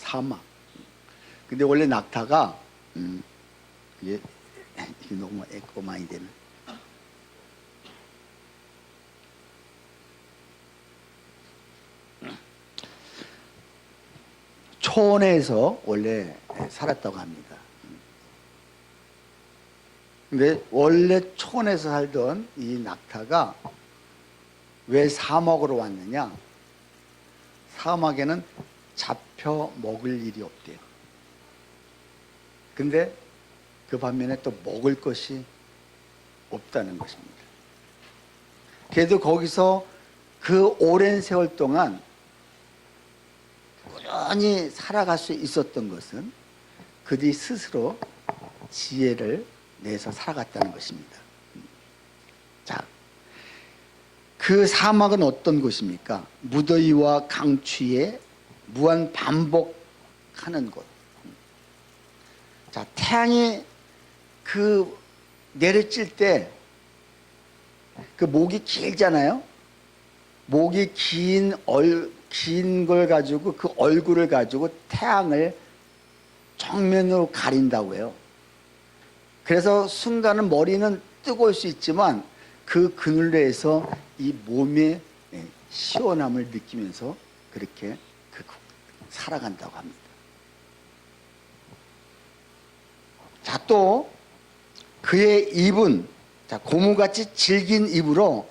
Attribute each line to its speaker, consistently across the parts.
Speaker 1: 사막. 근데 원래 낙타가 이게 너무 에코 많이 되는. 촌에서 원래 살았다고 합니다. 근데 원래 촌에서 살던 이 낙타가 왜 사막으로 왔느냐? 사막에는 잡혀 먹을 일이 없대요. 근데 그 반면에 또 먹을 것이 없다는 것입니다. 그래도 거기서 그 오랜 세월 동안 꾸준히 살아갈 수 있었던 것은 그들이 스스로 지혜를 내서 살아갔다는 것입니다. 자, 그 사막은 어떤 곳입니까? 무더위와 강추위에 무한 반복하는 곳. 자, 태양이 그 내리칠 때 그 목이 길잖아요. 목이 긴 걸 가지고 그 얼굴을 가지고 태양을 정면으로 가린다고 해요. 그래서 순간은 머리는 뜨거울 수 있지만 그 그늘에서 이 몸의 시원함을 느끼면서 그렇게 살아간다고 합니다. 자, 또 그의 입은 고무같이 질긴 입으로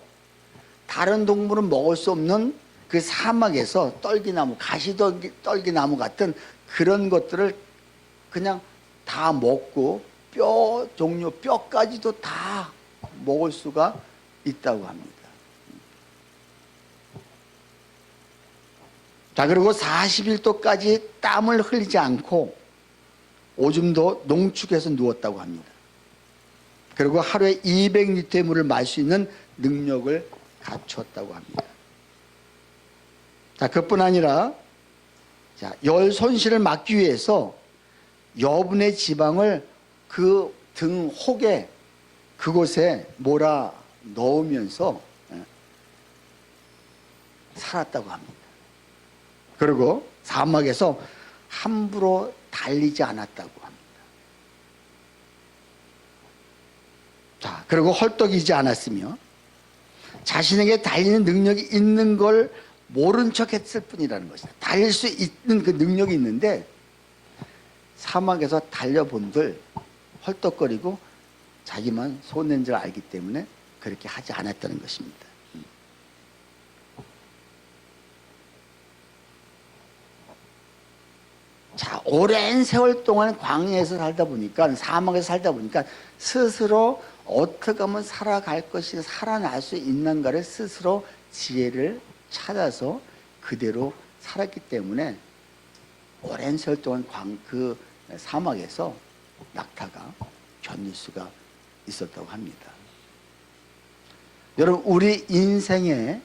Speaker 1: 다른 동물은 먹을 수 없는 그 사막에서 떨기나무, 가시떨기나무 같은 그런 것들을 그냥 다 먹고 뼈까지도 다 먹을 수가 있다고 합니다. 자, 그리고 41도까지 땀을 흘리지 않고 오줌도 농축해서 누웠다고 합니다. 그리고 하루에 200리터의 물을 마실 수 있는 능력을 갖추었다고 합니다. 자, 그뿐 아니라 열 손실을 막기 위해서 여분의 지방을 그 등 혹에 그곳에 몰아 넣으면서 살았다고 합니다. 그리고 사막에서 함부로 달리지 않았다고 합니다. 자, 그리고 헐떡이지 않았으며 자신에게 달리는 능력이 있는 걸 모른 척 했을 뿐이라는 것이다. 달릴 수 있는 그 능력이 있는데 사막에서 달려본들 헐떡거리고 자기만 손낸 줄 알기 때문에 그렇게 하지 않았다는 것입니다. 자, 오랜 세월 동안 광야에서 살다 보니까, 사막에서 살다 보니까 스스로 어떻게 하면 살아갈 것이, 살아날 수 있는가를 스스로 지혜를 찾아서 그대로 살았기 때문에 오랜 세월 동안 그 사막에서 낙타가 견딜 수가 있었다고 합니다. 여러분, 우리 인생에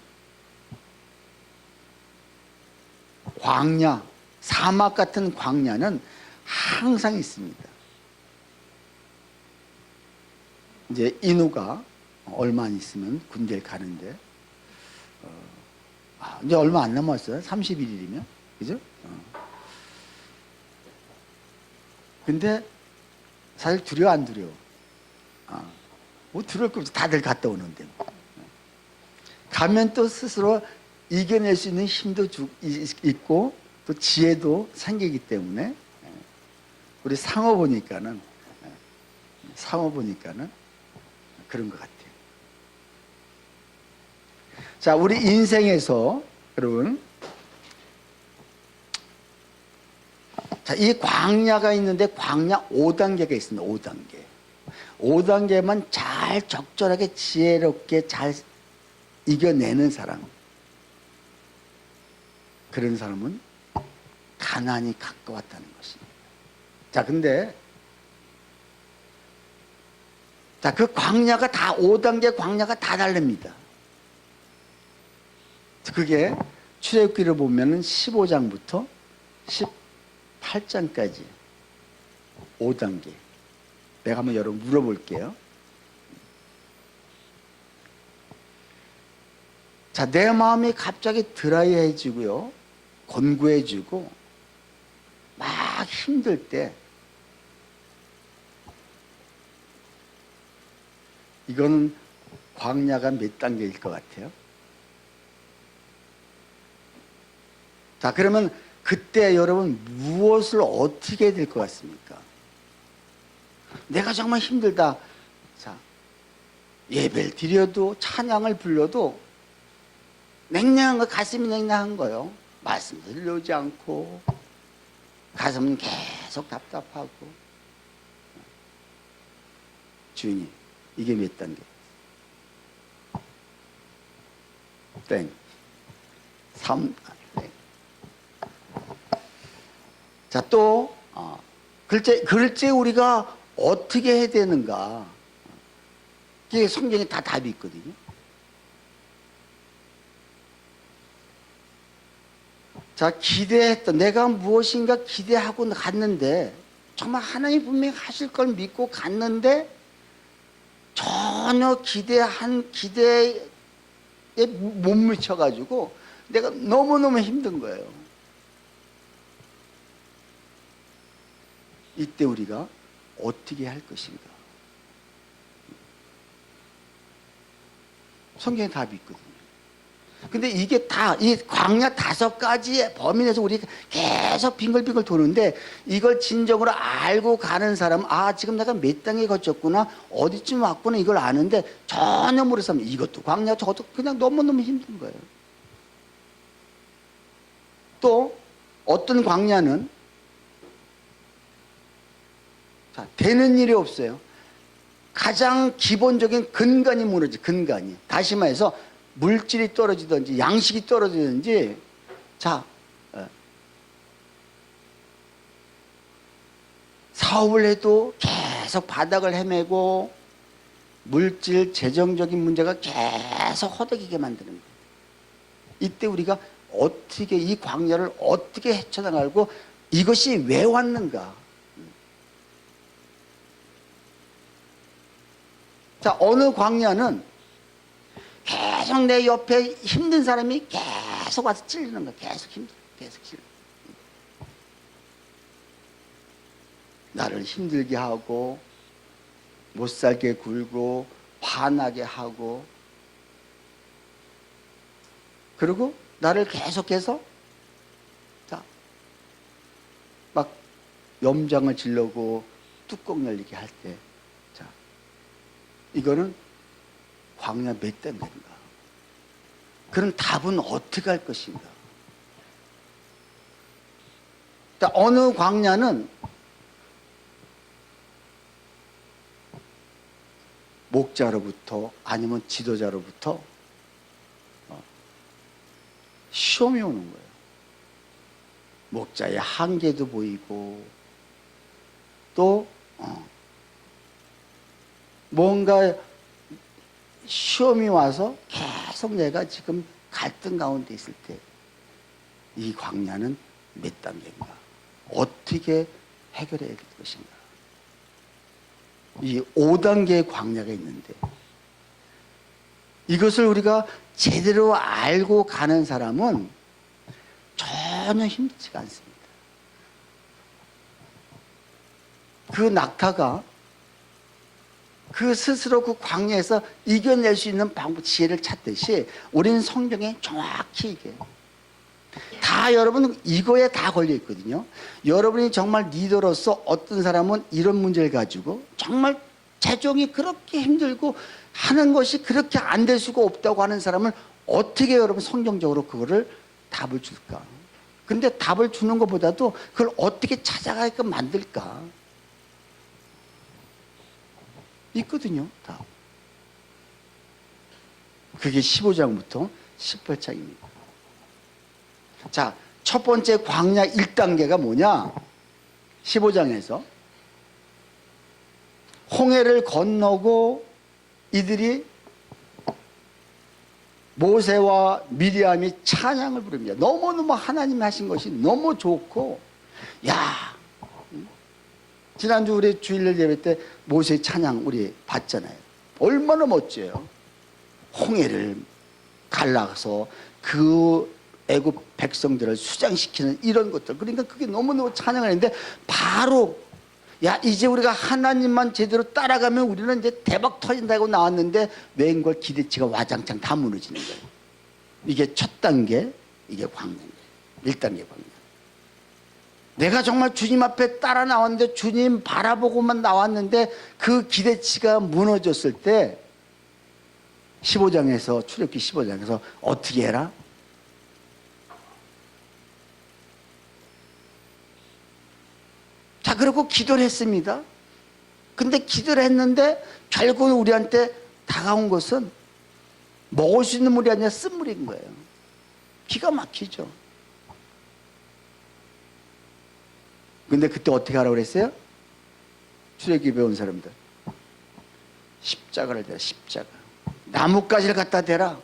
Speaker 1: 광야, 사막 같은 광야는 항상 있습니다. 이제 인우가 얼마 안 있으면 군대를 가는데 이제 얼마 안 남았어요. 31일이면 그죠? 근데 사실 두려워 안 두려워? 뭐 두려울 거 없이 다들 갔다 오는데 가면 또 스스로 이겨낼 수 있는 힘도 있고 또 지혜도 생기기 때문에 우리 상어 보니까는 그런 것 같아요. 자, 우리 인생에서 여러분, 자, 이 광야가 있는데 광야 5단계가 있습니다. 5단계. 5단계만 잘 적절하게 지혜롭게 잘 이겨내는 사람, 그런 사람은 가나안이 가까웠다는 것입니다. 자, 근데 그 광야가 다 5단계 광야가 다 다릅니다. 그게 출애굽기를 보면은 15장부터 18장까지 5단계. 내가 한번 여러분 물어볼게요. 자, 내 마음이 갑자기 드라이해지고요, 곤고해지고 힘들 때 이거는 광야가 몇 단계일 것 같아요? 자, 그러면 그때 여러분 무엇을 어떻게 해야 될 것 같습니까? 내가 정말 힘들다. 자, 예배를 드려도 찬양을 불러도 냉랭한 거, 가슴이 냉랭한 거요. 말씀 들려오지 않고 가슴은 계속 답답하고. 주님, 이게 몇 단계? 땡. 3. 땡. 자, 또 글쎄 우리가 어떻게 해야 되는가? 이게 성경에 다 답이 있거든요. 자, 기대했던, 내가 무엇인가 기대하고 갔는데 정말 하나님 분명히 하실 걸 믿고 갔는데 전혀 기대에 못 미쳐가지고 내가 너무너무 힘든 거예요. 이때 우리가 어떻게 할 것인가? 성경에 답이 있거든요. 근데 이게 다, 이 광야 5가지의 범위 내에서 우리가 계속 빙글빙글 도는데 이걸 진정으로 알고 가는 사람은 지금 내가 몇 단계 거쳤구나, 어디쯤 왔구나, 이걸 아는데 전혀 모르는 사람은 이것도 광야, 저것도 그냥 너무너무 힘든 거예요. 또 어떤 광야는 되는 일이 없어요. 가장 기본적인 근간이 무너지, 근간이. 다시 말해서 물질이 떨어지든지 양식이 떨어지든지, 사업을 해도 계속 바닥을 헤매고 물질, 재정적인 문제가 계속 허덕이게 만드는 거예요. 이때 우리가 어떻게 이 광야를 어떻게 헤쳐나가고 이것이 왜 왔는가? 자, 어느 광야는 계속 내 옆에 힘든 사람이 계속 와서 찔리는 거야. 계속 힘들어. 계속 찔러. 나를 힘들게 하고 못 살게 굴고 화나게 하고, 그리고 나를 계속해서 막 염장을 지르고 뚜껑 열리게 할 때, 이거는 광야 몇 단계인가? 그럼 답은 어떻게 할 것인가? 어느 광야는 목자로부터 아니면 지도자로부터 시험이 오는 거예요. 목자의 한계도 보이고 또 뭔가 시험이 와서 계속 내가 지금 갈등 가운데 있을 때 이 광야는 몇 단계인가? 어떻게 해결해야 될 것인가? 이 5단계의 광야가 있는데 이것을 우리가 제대로 알고 가는 사람은 전혀 힘들지가 않습니다. 그 낙타가 그 스스로 그 광야에서 이겨낼 수 있는 방법, 지혜를 찾듯이 우리는 성경에 정확히 이게 다 여러분 이거에 다 걸려 있거든요. 여러분이 정말 리더로서 어떤 사람은 이런 문제를 가지고 정말 재정이 그렇게 힘들고 하는 것이 그렇게 안 될 수가 없다고 하는 사람을 어떻게 여러분 성경적으로 그거를 답을 줄까? 근데 답을 주는 것보다도 그걸 어떻게 찾아가게끔 만들까? 있거든요, 다. 그게 15장부터 18장입니다. 자, 첫 번째 광야 1단계가 뭐냐? 15장에서 홍해를 건너고 이들이 모세와 미리암이 찬양을 부릅니다. 너무너무 하나님이 하신 것이 너무 좋고, 야, 지난주 우리 주일날 예배 때 모세의 찬양 우리 봤잖아요. 얼마나 멋져요. 홍해를 갈라서 그 애굽 백성들을 수장시키는 이런 것들. 그러니까 그게 너무너무 찬양을 했는데 바로 야 이제 우리가 하나님만 제대로 따라가면 우리는 이제 대박 터진다고 나왔는데 웬걸 기대치가 와장창 다 무너지는 거예요. 이게 첫 단계, 이게 광야예요. 1단계 광야. 내가 정말 주님 앞에 따라 나왔는데 주님 바라보고만 나왔는데 그 기대치가 무너졌을 때 15장에서 출애굽기 15장에서 어떻게 해라? 자, 그리고 기도를 했습니다. 근데 기도를 했는데 결국 우리한테 다가온 것은 먹을 수 있는 물이 아니라 쓴물인 거예요. 기가 막히죠. 근데 그때 어떻게 하라고 그랬어요? 출애굽기 배운 사람들. 십자가를 대라, 십자가. 나뭇가지를 갖다 대라.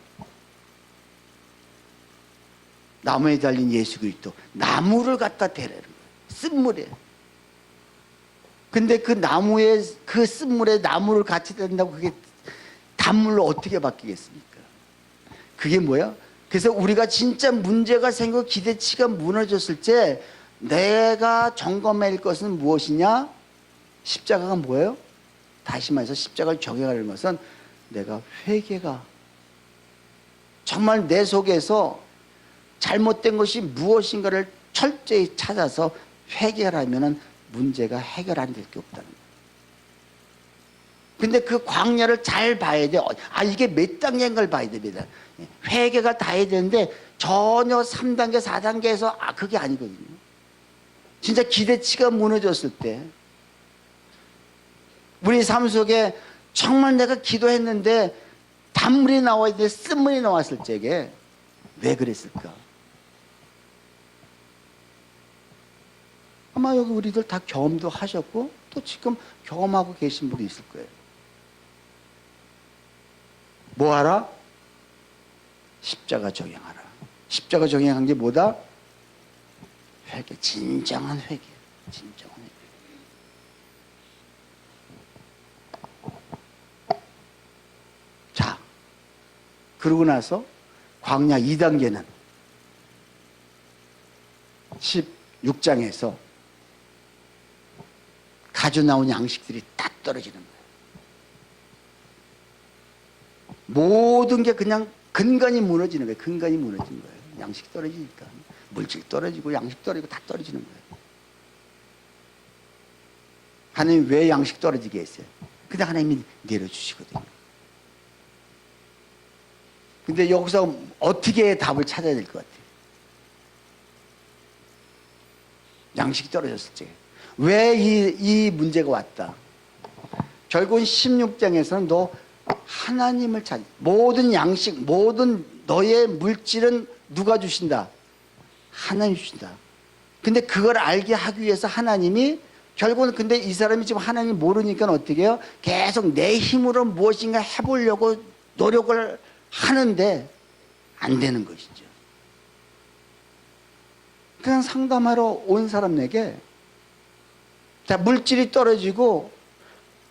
Speaker 1: 나무에 달린 예수 그리스도. 나무를 갖다 대라는 거예요. 쓴물이에요. 근데 그 나무에, 그 쓴물에 나무를 같이 댄다고 그게 단물로 어떻게 바뀌겠습니까? 그게 뭐야? 그래서 우리가 진짜 문제가 생기고 기대치가 무너졌을 때 내가 점검할 것은 무엇이냐? 십자가가 뭐예요? 다시 말해서 십자가를 적용하는 것은 내가 회개가 정말 내 속에서 잘못된 것이 무엇인가를 철저히 찾아서 회개하면은 문제가 해결 안 될 게 없다는 거예요. 근데 그 광야를 잘 봐야 돼. 아, 이게 몇 단계인 걸 봐야 됩니다. 회개가 다 해야 되는데 전혀 3단계, 4단계에서 그게 아니거든요. 진짜 기대치가 무너졌을 때 우리 삶 속에 정말 내가 기도했는데 단물이 나와야 돼, 쓴물이 나왔을 적에 왜 그랬을까? 아마 여기 우리들 다 경험도 하셨고 또 지금 경험하고 계신 분도 있을 거예요. 뭐 하라? 십자가 적용하라. 십자가 적용한 게 뭐다? 회개, 진정한 회개. 진정한 회개. 자, 그러고 나서 광야 2단계는 16장에서 가져 나온 양식들이 딱 떨어지는 거예요. 모든 게 그냥 근간이 무너지는 거예요. 근간이 무너지는 거예요. 양식 떨어지니까. 물질 떨어지고 양식 떨어지고 다 떨어지는 거예요. 하나님 왜 양식 떨어지게 했어요? 그냥 하나님이 내려주시거든요. 근데 여기서 어떻게 답을 찾아야 될 것 같아요? 양식이 떨어졌을 때. 왜 이 문제가 왔다? 결국은 16장에서는 너 하나님을 찾, 모든 양식, 모든 너의 물질은 누가 주신다? 하나님이 주신다. 근데 그걸 알게 하기 위해서 하나님이 결국은 근데 이 사람이 지금 하나님 모르니까 어떻게 해요? 계속 내 힘으로 무엇인가 해보려고 노력을 하는데 안 되는 것이죠. 그냥 상담하러 온 사람에게 자, 물질이 떨어지고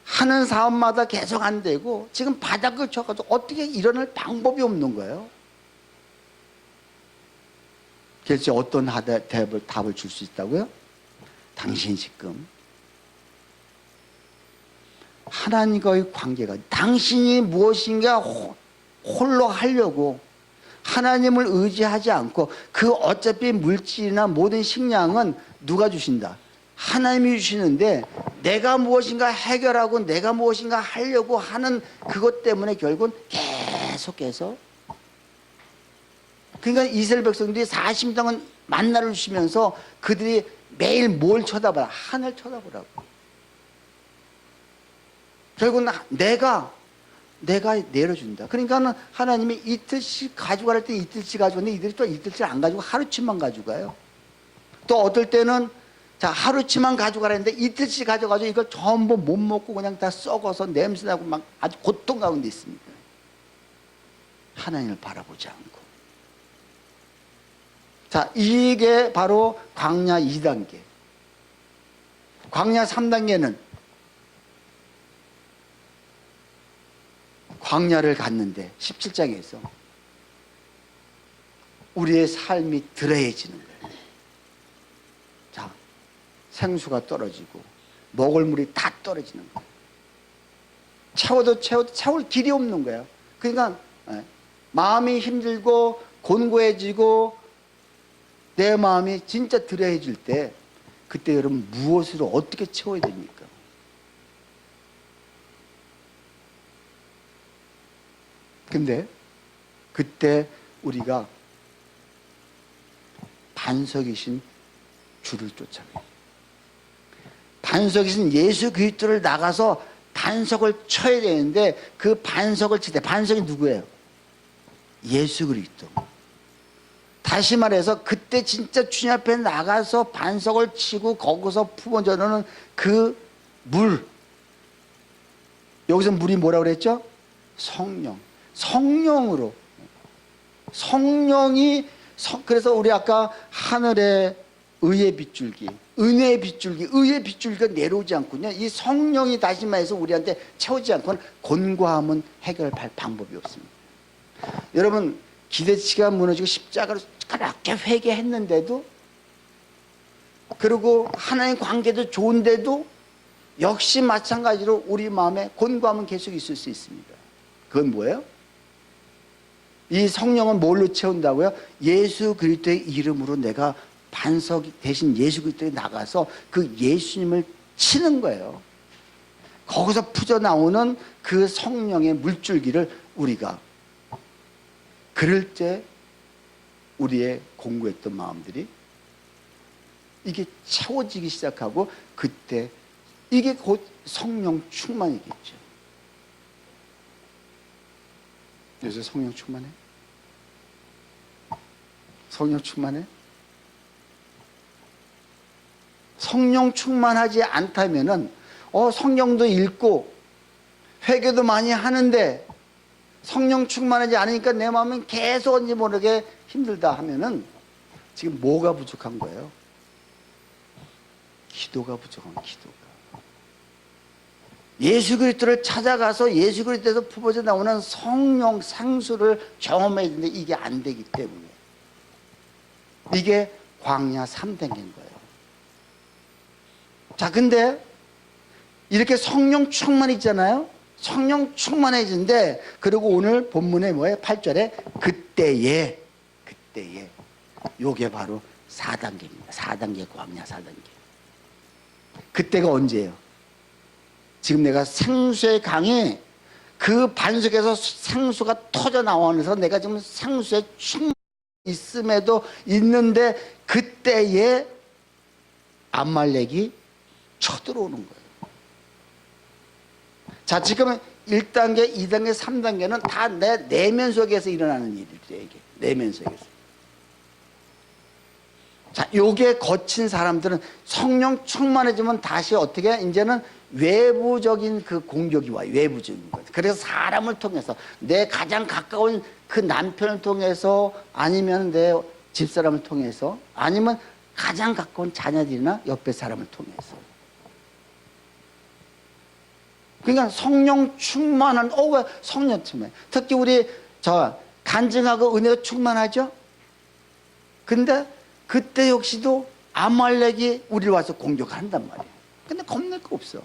Speaker 1: 하는 사업마다 계속 안 되고 지금 바닥을 쳐가지고 어떻게 일어날 방법이 없는 거예요. 그래서 어떤 답을 줄 수 있다고요? 당신 지금 하나님과의 관계가 당신이 무엇인가 홀로 하려고 하나님을 의지하지 않고 그 어차피 물질이나 모든 식량은 누가 주신다? 하나님이 주시는데 내가 무엇인가 해결하고 내가 무엇인가 하려고 하는 그것 때문에 결국은 계속해서 그러니까 이스라엘 백성들이 40년 동안 만나를 주시면서 그들이 매일 뭘 쳐다봐라? 하늘 쳐다보라고. 결국은 내가 내려준다. 그러니까 하나님이 이틀씩 가져갈 때 이틀씩 가져오는데 이들이 또 이틀씩 안 가지고 하루치만 가져가요. 또 어떨 때는 자, 하루치만 가져가라는데 이틀씩 가져가지고 이걸 전부 못 먹고 그냥 다 썩어서 냄새나고 막 아주 고통 가운데 있습니다. 하나님을 바라보지 않고. 자, 이게 바로 광야 2단계. 광야 3단계는 광야를 갔는데 17장에서 우리의 삶이 드레해지는 거예요. 자, 생수가 떨어지고 먹을 물이 다 떨어지는 거예요. 채워도 채울 길이 없는 거예요. 그러니까 마음이 힘들고 곤고해지고 내 마음이 진짜 드레해질 때, 그때 여러분 무엇으로 어떻게 채워야 됩니까? 근데 그때 우리가 반석이신 주를 쫓아가요. 반석이신 예수 그리스도를 나가서 반석을 쳐야 되는데, 그 반석을 칠 때, 반석이 누구예요? 예수 그리스도. 다시 말해서 그때 진짜 주님 앞에 나가서 반석을 치고 거기서 품어져는 그 물, 여기서 물이 뭐라고 그랬죠? 성령. 성령으로, 성령이, 그래서 우리 아까 하늘의 의의 빗줄기, 은혜의 빗줄기, 의의 빗줄기가 내려오지 않군요. 이 성령이 다시 말해서 우리한테 채우지 않고는 곤고함은 해결할 방법이 없습니다. 여러분, 기대치가 무너지고 십자가로 그렇게 회개했는데도, 그리고 하나님 관계도 좋은데도 역시 마찬가지로 우리 마음에 곤고함은 계속 있을 수 있습니다. 그건 뭐예요? 이 성령은 뭘로 채운다고요? 예수 그리스도의 이름으로 내가 반석 대신 예수 그리스도에 나가서 그 예수님을 치는 거예요. 거기서 퍼져나오는 그 성령의 물줄기를 우리가, 그럴 때 우리의 공고했던 마음들이 이게 채워지기 시작하고, 그때 이게 곧 성령 충만이겠죠. 요새 성령 충만해? 성령 충만해? 성령 충만하지 않다면은 성경도 읽고 회개도 많이 하는데 성령 충만하지 않으니까 내 마음은 계속 언제 모르게 힘들다 하면은 지금 뭐가 부족한 거예요? 기도가 부족한 거예요. 기도가. 예수 그리스도를 찾아가서 예수 그리스도에서 품어져 나오는 성령 상수를 경험해야 되는데 이게 안 되기 때문에 이게 광야 3단계인 거예요. 자, 근데 이렇게 성령 충만 있잖아요. 성령 충만해진데, 그리고 오늘 본문에 뭐예요? 8절에 그때에 요게 바로 4단계입니다. 4단계 광야 4단계. 그때가 언제예요? 지금 내가 생수의 강이 그 반석에서 생수가 터져 나오면서 내가 지금 생수에 충만 있음에도 있는데, 그때에 암말렉이 쳐들어오는 거예요. 자, 지금 1단계, 2단계, 3단계는 다 내 내면 속에서 일어나는 일이에요. 이게 내면 속에서. 자, 요게 거친 사람들은 성령 충만해지면 다시 어떻게, 이제는 외부적인 그 공격이 와요. 외부적인 것. 그래서 사람을 통해서, 내 가장 가까운 그 남편을 통해서, 아니면 내 집사람을 통해서, 아니면 가장 가까운 자녀들이나 옆에 사람을 통해서. 그러니까 성령 충만한, 왜 성령 충만? 특히 우리 간증하고 은혜가 충만하죠? 근데 그때 역시도 아말렉이 우리를 와서 공격한단 말이에요. 근데 겁낼 거 없어.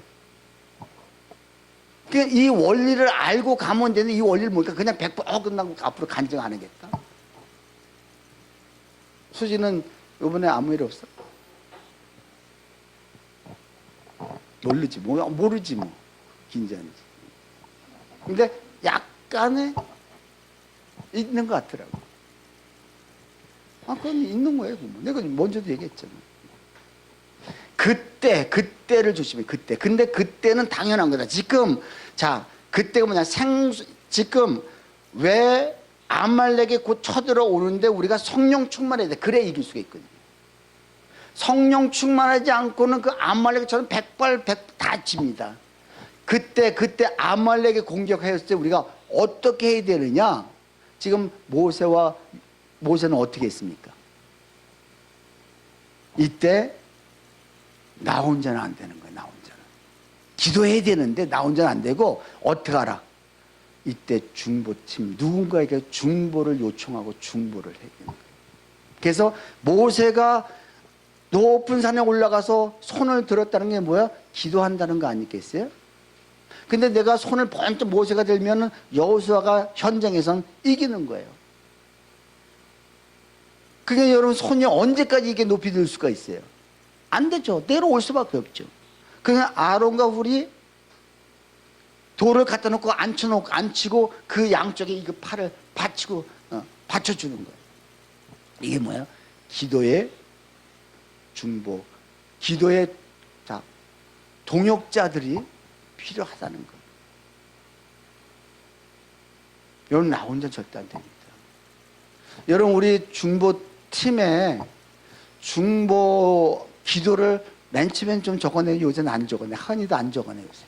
Speaker 1: 그러니까 이 원리를 알고 가면 되는데, 이 원리를 모르니까 그냥 100% 끝나고 앞으로 간증 안 하겠다. 수지는 이번에 아무 일 없어? 모르지 뭐. 긴장이지. 근데 약간의 있는 것 같더라고. 그건 있는 거예요. 내가 먼저도 얘기했잖아. 그때를 조심해. 그때. 근데 그때는 당연한 거다. 지금, 자, 그때가 뭐냐. 지금 왜 아말렉이 곧 쳐들어오는데 우리가 성령 충만해야 돼. 그래 이길 수가 있거든요. 성령 충만하지 않고는 그 아말렉처럼 백발 다 집니다. 그때 아말렉이 공격했을 때 우리가 어떻게 해야 되느냐? 지금 모세는 어떻게 했습니까? 이때 나 혼자는 안 되는 거예요. 나 혼자는 기도해야 되는데 나 혼자는 안 되고, 어떻게 하라? 이때 중보팀, 누군가에게 중보를 요청하고 중보를 해야 되는 거예요. 그래서 모세가 높은 산에 올라가서 손을 들었다는 게 뭐야? 기도한다는 거 아니겠어요? 근데 내가 손을 번쩍 모세가 들면 여호수아가 현장에선 이기는 거예요. 그러니까 여러분, 손이 언제까지 이게 높이 들 수가 있어요? 안 되죠. 내려올 수밖에 없죠. 그냥 아론과 훌이 돌을 갖다 놓고 앉히고 그 양쪽에 이 팔을 받치고 받쳐주는 거예요. 이게 뭐야? 기도의 중보, 기도의 동역자들이 필요하다는 거. 여러분, 나 혼자 절대 안 됩니다. 여러분, 우리 중보 팀에 중보 기도를 맨 처음엔 좀 적어내요. 요새는 안 적어내. 한이도 안 적어내 요새.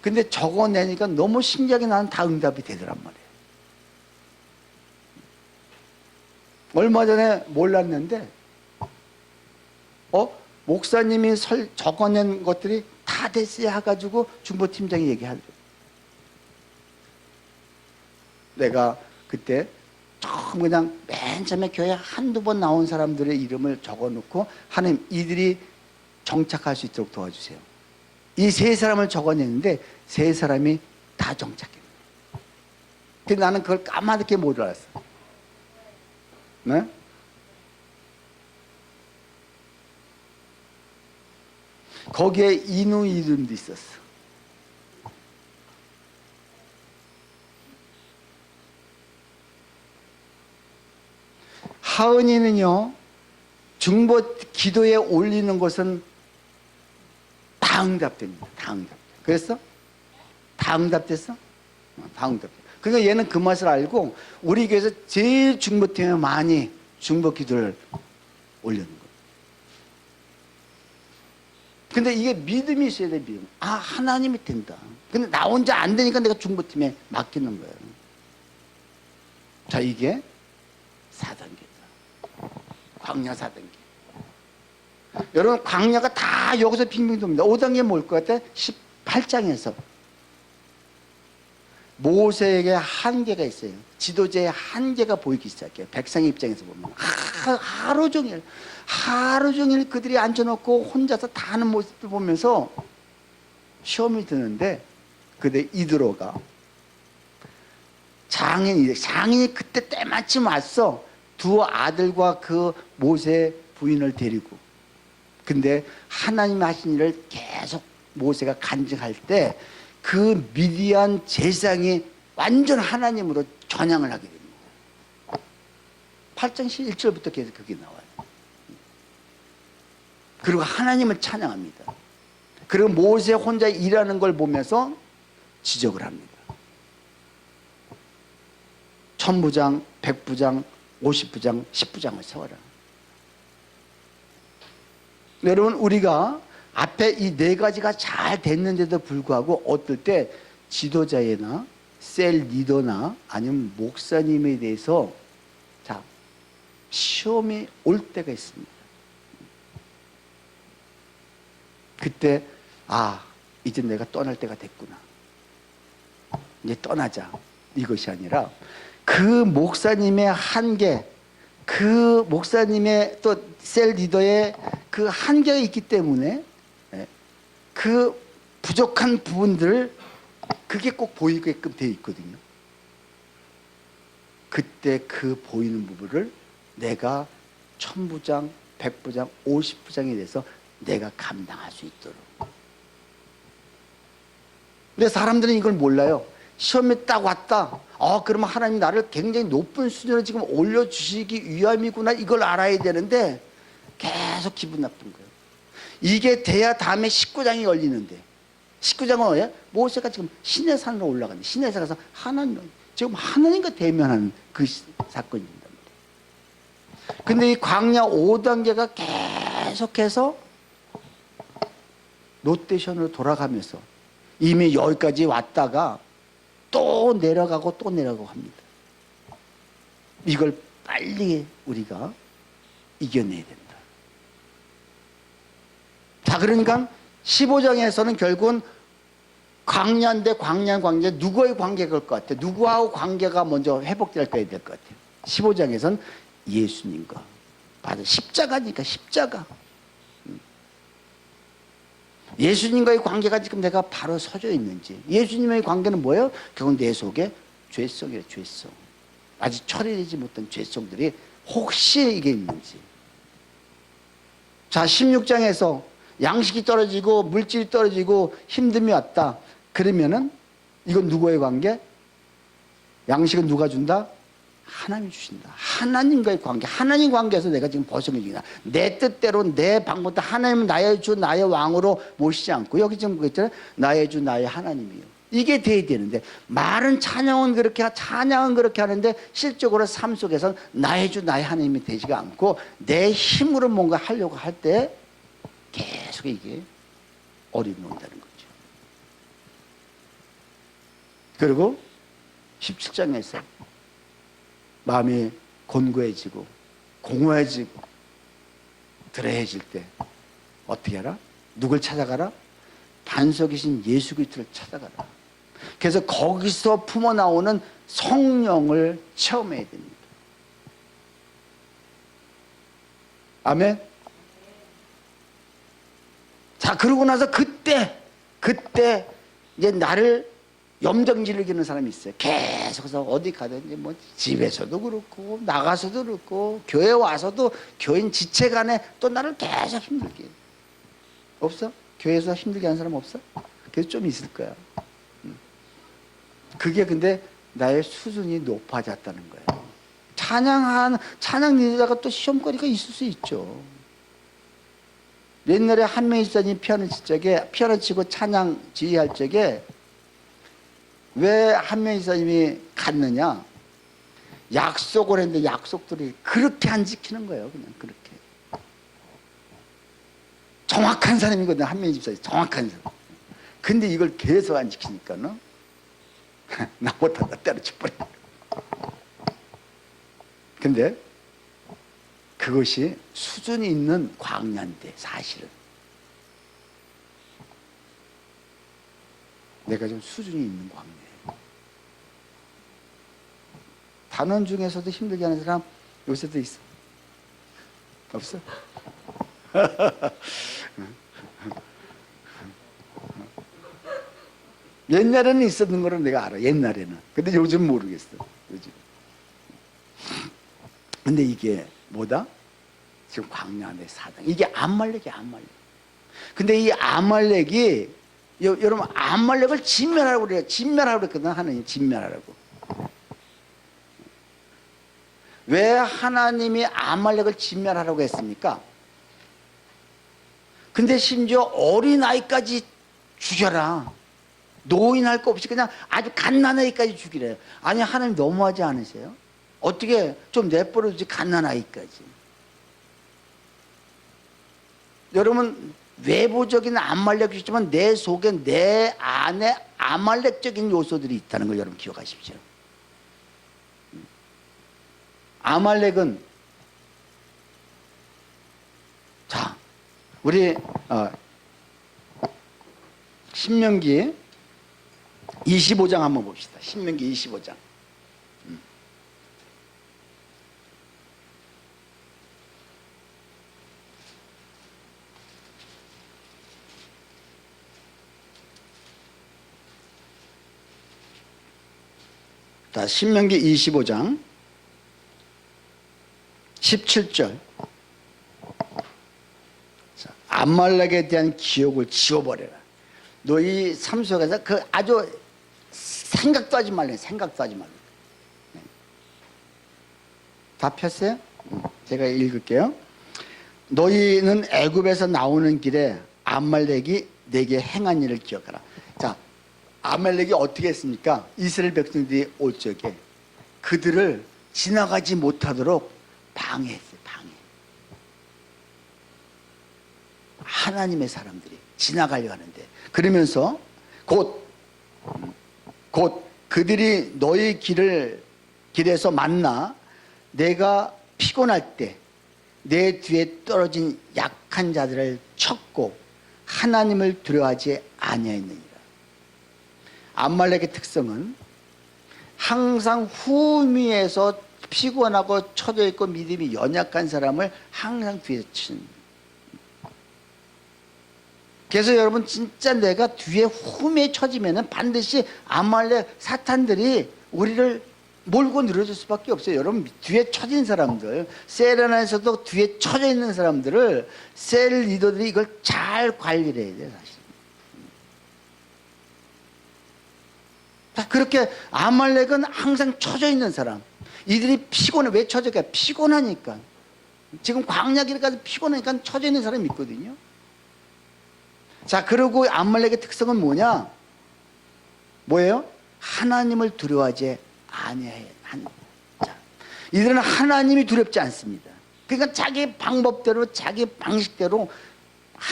Speaker 1: 근데 적어내니까 너무 신기하게 나는 다 응답이 되더란 말이에요. 얼마 전에 몰랐는데 목사님이 적어낸 것들이 다 됐어요 해가지고 중보팀장이 얘기하더라고요. 내가 그때 처음 그냥 맨 처음에 교회 한두 번 나온 사람들의 이름을 적어놓고, 하나님 이들이 정착할 수 있도록 도와주세요. 이 세 사람을 적어냈는데 세 사람이 다 정착했어요. 근데 나는 그걸 까맣게 못 알았어. 네? 거기에 인우 이름도 있었어. 하은이는요, 중보 기도에 올리는 것은 다 응답됩니다. 다 응답. 그랬어? 다 응답됐어? 다 응답돼. 그러니까 얘는 그 맛을 알고 우리 교회에서 제일 중보팀에 많이 중보 기도를 올리는 거예요. 근데 이게 믿음이 있어야 돼, 믿음. 아, 하나님이 된다. 근데 나 혼자 안 되니까 내가 중보팀에 맡기는 거예요. 자, 이게 4단계다. 광야 4단계. 여러분, 광야가 다 여기서 빙빙 돕니다. 5단계 뭘 것 같아? 18장에서 모세에게 한계가 있어요. 지도자의 한계가 보이기 시작해요. 백성의 입장에서 보면 하루 종일 그들이 앉혀놓고 혼자서 다 하는 모습을 보면서 시험이 드는데, 그때 이드로가 장인이 그때 때마침 왔어. 두 아들과 그 모세 부인을 데리고. 근데 하나님 하신 일을 계속 모세가 간증할 때 그 미디안 제사장이 완전 하나님으로 전향을 하게 됩니다. 8장 1절부터 계속 그게 나와요. 그리고 하나님을 찬양합니다. 그리고 모세 혼자 일하는 걸 보면서 지적을 합니다. 천부장, 백부장, 50부장, 10부장을 세워라. 여러분, 우리가 앞에 이 네 가지가 잘 됐는데도 불구하고 어떨 때 지도자나 셀 리더나 아니면 목사님에 대해서 시험이 올 때가 있습니다. 그때 이제 내가 떠날 때가 됐구나. 이제 떠나자. 이것이 아니라 그 목사님의 한계, 그 목사님의 또 셀 리더의 그 한계가 있기 때문에 그 부족한 부분들을 그게 꼭 보이게끔 되어 있거든요. 그때 그 보이는 부분을 내가 천부장, 백부장, 50부장에 대해서 내가 감당할 수 있도록. 근데 사람들은 이걸 몰라요. 시험이 딱 왔다. 그러면 하나님 나를 굉장히 높은 수준으로 지금 올려주시기 위함이구나. 이걸 알아야 되는데 계속 기분 나쁜 거예요. 이게 돼야 다음에 19장이 열리는데, 19장은 뭐야? 모세가 지금 시내산으로 올라가는데, 시내산 가서 지금 하나님과 대면하는 그 사건입니다. 근데 이 광야 5단계가 계속해서 로테이션으로 돌아가면서 이미 여기까지 왔다가 또 내려가고 또 내려가고 합니다. 이걸 빨리 우리가 이겨내야 된다. 자, 그러니까 15장에서는 결국은 광야인데 광야 누구의 관계가 될 것 같아요? 누구하고 관계가 먼저 회복될 거야 될 것 같아요? 15장에서는 예수님과. 맞아, 십자가니까 십자가. 예수님과의 관계가 지금 내가 바로 서져 있는지. 예수님의 관계는 뭐예요? 결국 내 속에 죄성이에요. 죄성. 아직 처리되지 못한 죄성들이 혹시 이게 있는지. 자, 16장에서 양식이 떨어지고 물질이 떨어지고 힘듦이 왔다. 그러면은 이건 누구의 관계? 양식은 누가 준다? 하나님이 주신다. 하나님과의 관계. 하나님 관계에서 내가 지금 벗어나기다. 내 뜻대로 내 방법대로 하나님은 나의 주 나의 왕으로 모시지 않고, 여기 지금 그랬잖아요. 나의 주 나의 하나님이요. 이게 돼야 되는데, 말은 찬양은 그렇게 하는데 실적으로 삶 속에서는 나의 주 나의 하나님이 되지가 않고 내 힘으로 뭔가 하려고 할 때 계속 이게 어려움이 온다는 거죠. 그리고 17장에서 마음이 곤고해지고 공허해지고 드레해질 때 어떻게 하라? 누굴 찾아가라? 반석이신 예수 그리스도를 찾아가라. 그래서 거기서 품어나오는 성령을 체험해야 됩니다. 아멘. 자, 그러고 나서 그때 이제 나를 염정지를 기는 사람이 있어요. 계속해서 어디 가든지 뭐 집에서도 그렇고 나가서도 그렇고 교회 와서도 교인 지체 간에 또 나를 계속 힘들게 해요. 없어? 교회에서 힘들게 하는 사람 없어? 그래서 좀 있을 거야. 그게 근데 나의 수준이 높아졌다는 거예요. 찬양 리더가 또 시험거리가 있을 수 있죠. 옛날에 한명희 집사님이 피아노 치고 찬양 지휘할 적에 왜 한명희 집사님이 갔느냐? 약속을 했는데 약속들이 그렇게 안 지키는 거예요. 그냥 그렇게. 정확한 사람이거든, 한명희 집사님. 정확한 사람. 근데 이걸 계속 안 지키니까는 나 못한다 때려쳐버려. 근데 그것이 수준이 있는 광야인데 사실은 내가 좀 수준이 있는 광야예요. 단원 중에서도 힘들게 하는 사람 요새도 있어? 없어? 옛날에는 있었는 거를 내가 알아. 옛날에는. 근데 요즘 모르겠어. 요즘. 근데 이게 뭐다? 지금 광야의 사당. 이게 아말렉이야, 아말렉. 근데 이 아말렉이 여러분 아말렉을 진멸하라고 그래요. 진멸하라고 그랬거든. 하나님 진멸하라고. 왜 하나님이 아말렉을 진멸하라고 했습니까? 근데 심지어 어린아이까지 죽여라. 노인할 거 없이 그냥 아주 갓난아이까지 죽이래요. 아니, 하나님 너무하지 않으세요? 어떻게 좀 내버려두지, 갓난아이까지. 여러분, 외부적인 아말렉이 있지만 내 속에, 내 안에 아말렉적인 요소들이 있다는 걸 여러분 기억하십시오. 아말렉은, 자, 우리 신명기 25장 한번 봅시다. 신명기 25장. 자, 신명기 25장 17절. 자, 아말렉에 대한 기억을 지워버려라. 너희 삶 속에서 그 아주 생각도 하지 말래. 생각도 하지 말래. 네. 다 폈어요? 제가 읽을게요. 너희는 애굽에서 나오는 길에 아말렉이 내게 행한 일을 기억하라. 자, 아말렉이 어떻게 했습니까? 이스라엘 백성들이 올 적에 그들을 지나가지 못하도록 방해했어요. 방해. 하나님의 사람들이 지나가려고 하는데, 그러면서 곧 그들이 너희 길에서 만나 내가 피곤할 때 내 뒤에 떨어진 약한 자들을 쳤고 하나님을 두려워하지 아니하였느니라. 아말렉의 특성은 항상 후미에서 피곤하고 처져 있고 믿음이 연약한 사람을 항상 뒤에 친. 그래서 여러분 진짜 내가 뒤에 흠에 처지면은 반드시 아말렉 사탄들이 우리를 몰고 늘어질 수밖에 없어요. 여러분 뒤에 처진 사람들, 셀 안에서도 뒤에 처져 있는 사람들을 셀 리더들이 이걸 잘 관리를 해야 돼요. 사실. 그렇게 아말렉은 항상 처져 있는 사람. 이들이 피곤해. 왜 처져가? 피곤하니까. 지금 광야길 가서 피곤하니까 처져 있는 사람이 있거든요. 자, 그리고 아말렉의 특성은 뭐냐? 뭐예요? 하나님을 두려워하지 아니해. 자, 이들은 하나님이 두렵지 않습니다. 그러니까 자기 방법대로 자기 방식대로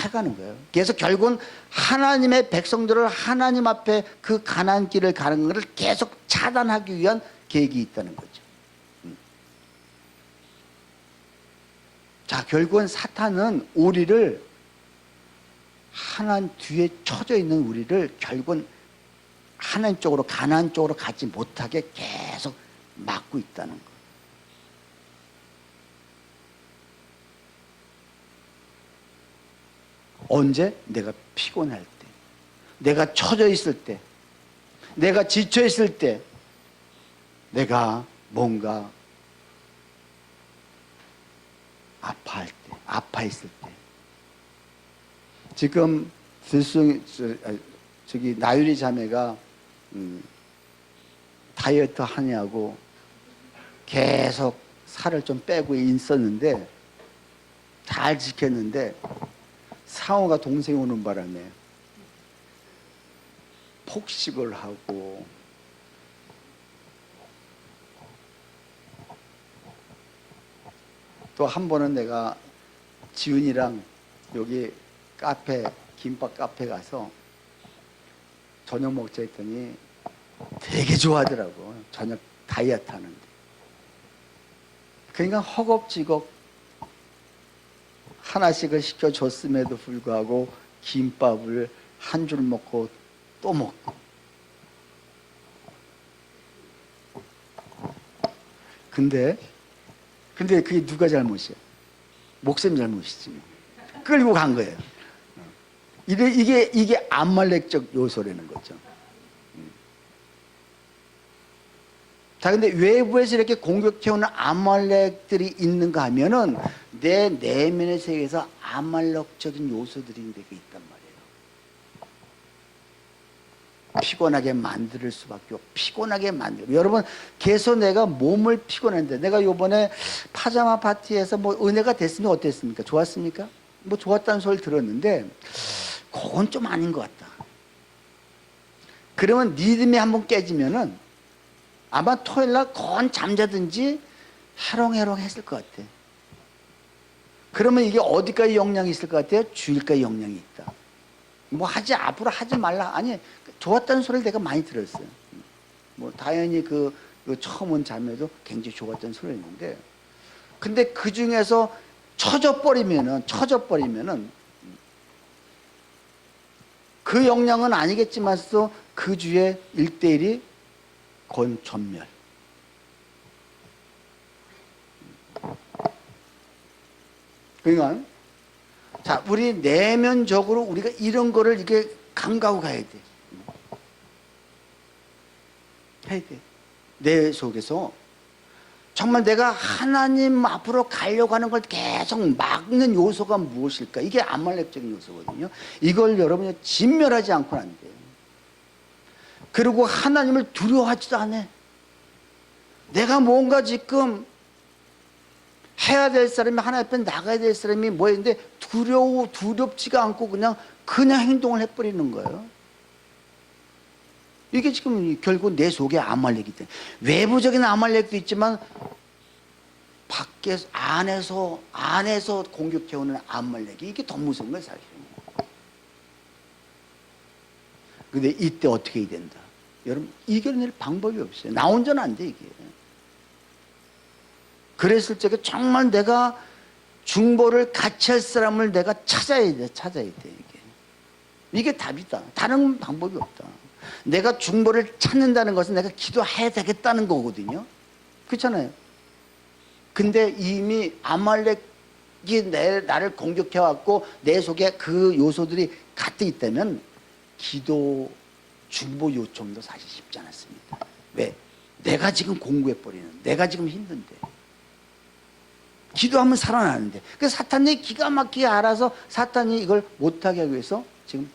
Speaker 1: 해가는 거예요. 그래서 결국은 하나님의 백성들을 하나님 앞에 그 가나안 길을 가는 것을 계속 차단하기 위한 계획이 있다는 거죠. 자, 결국은 사탄은 우리를 하나님 뒤에 처져 있는 우리를 결국은 하나님 쪽으로 가나안 쪽으로 가지 못하게 계속 막고 있다는 거. 언제? 내가 피곤할 때, 내가 처져 있을 때, 내가 지쳐 있을 때, 내가 뭔가 아파할 때, 아파 있을 때. 지금 저기 나유리 자매가 다이어트 하냐고 계속 살을 좀 빼고 있었는데 잘 지켰는데 상호가 동생이 오는 바람에 폭식을 하고 또 한 번은 내가 지훈이랑 여기 카페, 김밥 카페 가서 저녁 먹자 했더니 되게 좋아하더라고. 저녁 다이어트 하는데. 그러니까 허겁지겁 하나씩을 시켜줬음에도 불구하고 김밥을 한 줄 먹고 또 먹고. 근데 그게 누가 잘못이야? 목사님 잘못이지. 끌고 간 거예요. 이게 아말렉적 요소라는 거죠. 자, 근데 외부에서 이렇게 공격해오는 아말렉들이 있는가 하면은 내 내면의 세계에서 아말렉적인 요소들이 되게 있단 말이에요. 피곤하게 만들 수밖에 없고, 피곤하게 만들고. 여러분, 계속 내가 몸을 피곤한데, 내가 요번에 파자마 파티에서 뭐 은혜가 됐으면 어땠습니까? 좋았습니까? 뭐 좋았다는 소리를 들었는데, 그건 좀 아닌 것 같다. 그러면 리듬이 한번 깨지면은 아마 토요일날 건 잠자든지 해롱해롱 했을 것 같아. 그러면 이게 어디까지 영향이 있을 것 같아요? 주일까지 영향이 있다. 뭐 앞으로 하지 말라. 아니, 좋았다는 소리를 내가 많이 들었어요. 뭐 당연히 그 처음 온 자매도 굉장히 좋았다는 소리였는데, 근데 그 중에서 처져버리면은 그 영향은 아니겠지만서 그 주에 1대1이 건 전멸. 그러니까 자, 우리 내면적으로 우리가 이런 거를 이렇게 감가고 가야 돼. 해야 돼. 내 속에서 정말 내가 하나님 앞으로 가려고 하는 걸 계속 막는 요소가 무엇일까? 이게 아말렉적인 요소거든요. 이걸 여러분이 진멸하지 않고는 안 돼요. 그리고 하나님을 두려워하지도 않아. 내가 뭔가 지금 해야 될 사람이, 하나님 앞에 나가야 될 사람이 뭐였는데 두렵지가 않고 그냥 행동을 해버리는 거예요. 이게 지금 결국 내 속에 아말렉이 돼. 외부적인 아말렉도 있지만 밖에서 안에서 공격해오는 아말렉이, 이게 더 무서운 거예요, 사실. 근데 이때 어떻게 해야 된다? 여러분, 이겨낼 방법이 없어요. 나 혼자는 안 돼, 이게. 그랬을 적에 정말 내가 중보를 같이 할 사람을 내가 찾아야 돼, 이게 답이다. 다른 방법이 없다. 내가 중보를 찾는다는 것은 내가 기도해야 되겠다는 거거든요. 그렇잖아요. 근데 이미 아말렉이 나를 공격해왔고 내 속에 그 요소들이 가득 있다면 기도 중보 요청도 사실 쉽지 않았습니다. 왜? 내가 지금 공부해버리는, 내가 지금 힘든데 기도하면 살아나는데, 그래서 사탄이 기가 막히게 알아서 사탄이 이걸 못하게 하기 위해서 지금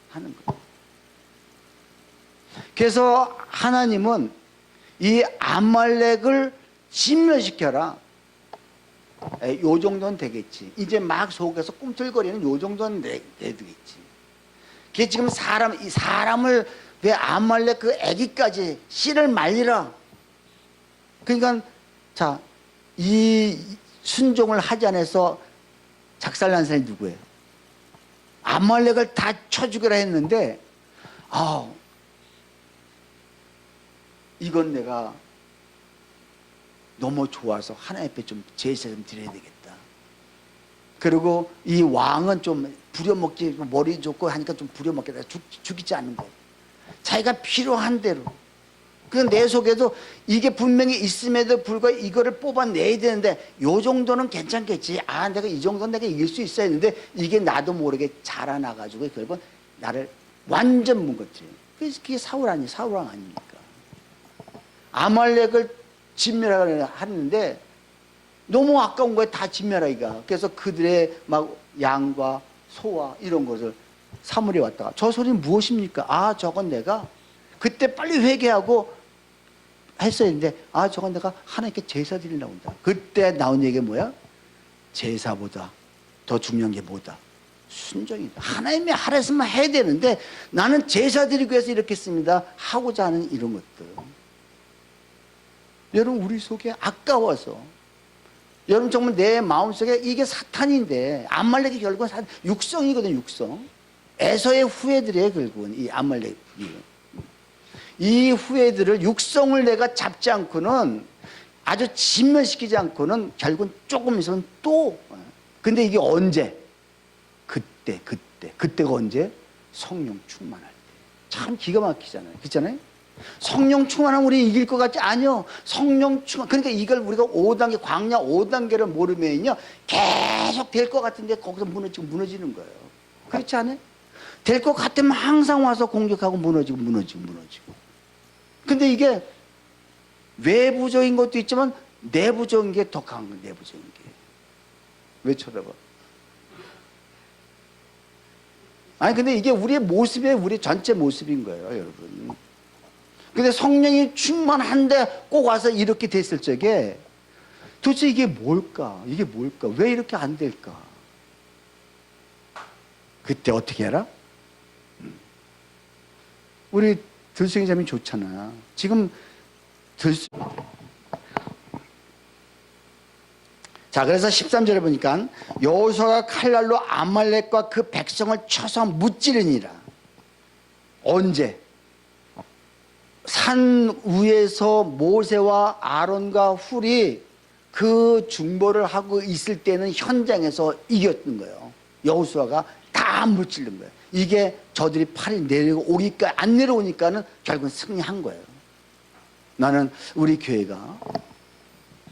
Speaker 1: 하는 거예요. 그래서 하나님은 이 아말렉을 진멸시켜라. 요 정도는 되겠지. 이제 막 속에서 꿈틀거리는 요 정도는 되겠지. 그게 지금 이 사람을 왜 아말렉 그 애기까지 씨를 말리라. 그러니까 자, 이 순종을 하지 않아서 작살난 사람이 누구예요? 아말렉을 다 쳐죽여라 했는데, 이건 내가 너무 좋아서 하나님 앞에 좀 제사 좀 드려야 되겠다. 그리고 이 왕은 좀 부려먹기, 머리 좋고 하니까 좀 부려먹겠다. 죽이지 않는 거. 자기가 필요한 대로. 그 내 속에도 이게 분명히 있음에도 불구하고 이거를 뽑아내야 되는데 요 정도는 괜찮겠지. 내가 이 정도는 내가 이길 수 있어야 했는데 이게 나도 모르게 자라나가지고 결국은 나를 완전 무너뜨려요. 그래서 그게 사울왕 아닙니까? 아말렉을 진멸하는데 너무 아까운 거에 다 진멸하기가. 그래서 그들의 막 양과 소와 이런 것을 사물에 왔다가 저 소리는 무엇입니까? 저건 내가 그때 빨리 회개하고 했어야 했는데 저건 내가 하나님께 제사 드리려고 한다. 그때 나온 얘기가 뭐야? 제사보다 더 중요한 게 뭐다? 순종이다. 하나님이 하랬으면 해야 되는데 나는 제사 드리기 위해서 이렇게 했습니다. 하고자 하는 이런 것들. 여러분 우리 속에 아까워서, 여러분 정말 내 마음속에 이게 사탄인데, 아말렉이 결국은 육성이거든요. 육성. 에서의 후예들이에요. 결국은 이 아말렉이. 이 후예들을, 육성을 내가 잡지 않고는, 아주 진멸시키지 않고는 결국은 조금 있으면 또. 근데 이게 언제? 그때가 언제? 성령 충만할 때. 참 기가 막히잖아요. 그렇잖아요? 성령 충만하면 우리 이길 것 같지? 아니요. 성령 충만. 그러니까 이걸 우리가 5단계, 광야 5단계를 모르면요, 계속 될 것 같은데 거기서 무너지는 거예요. 그렇지 않아요? 될 것 같으면 항상 와서 공격하고 무너지고. 근데 이게 외부적인 것도 있지만 내부적인 게 더 강한 거예요. 내부적인 게. 왜 쳐다봐? 근데 이게 우리의 모습이 우리 전체 모습인 거예요, 여러분. 근데 성령이 충만한데 꼭 와서 이렇게 됐을 적에 도대체 이게 뭘까? 왜 이렇게 안 될까? 그때 어떻게 해라? 우리 들쑥이 자매 좋잖아. 지금 자, 그래서 13절에 보니까 여호수아가 칼날로 아말렉과 그 백성을 쳐서 무찌르니라. 언제? 산 위에서 모세와 아론과 훌이 그 중보를 하고 있을 때는 현장에서 이겼던 거예요. 여호수아가 다 무찌른 거예요. 이게 저들이 팔이 내려오니까, 안 내려오니까는 결국은 승리한 거예요. 나는 우리 교회가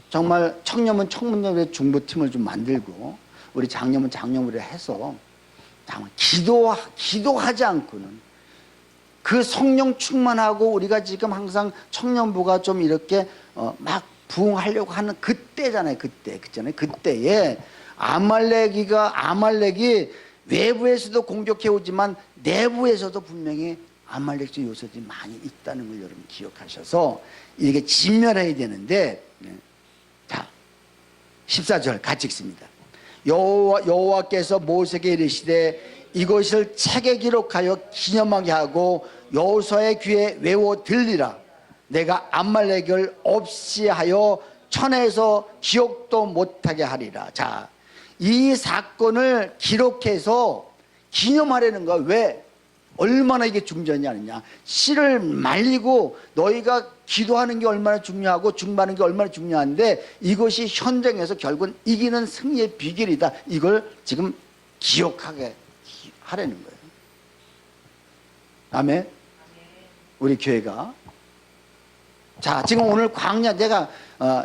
Speaker 1: 정말 청년의 중보팀을 좀 만들고 우리 장년은 장년으로 해서 정말 기도하지 않고는, 그 성령 충만하고 우리가 지금 항상 청년부가 좀 이렇게 막 부흥하려고 하는 그때잖아요. 그때에 아말렉이 외부에서도 공격해 오지만 내부에서도 분명히 아말렉의 요소들이 많이 있다는 걸 여러분 기억하셔서 이렇게 진멸해야 되는데, 자, 14절 같이 읽습니다. 여호와께서 모세에게 이르시되 이것을 책에 기록하여 기념하게 하고 여호수아의 귀에 외워 들리라. 내가 아말렉을 없이 하여 천에서 기억도 못하게 하리라. 자, 이 사건을 기록해서 기념하려는 거야. 왜? 얼마나 이게 중요하느냐. 씨를 말리고 너희가 기도하는 게 얼마나 중요하고 중보하는 게 얼마나 중요한데, 이것이 현장에서 결국은 이기는 승리의 비결이다. 이걸 지금 기억하게 하려는 거예요. 아멘. 우리 교회가 자, 지금 오늘 광야 내가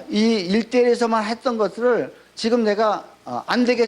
Speaker 1: 이 일대일에서만 했던 것을 지금 내가 안 되겠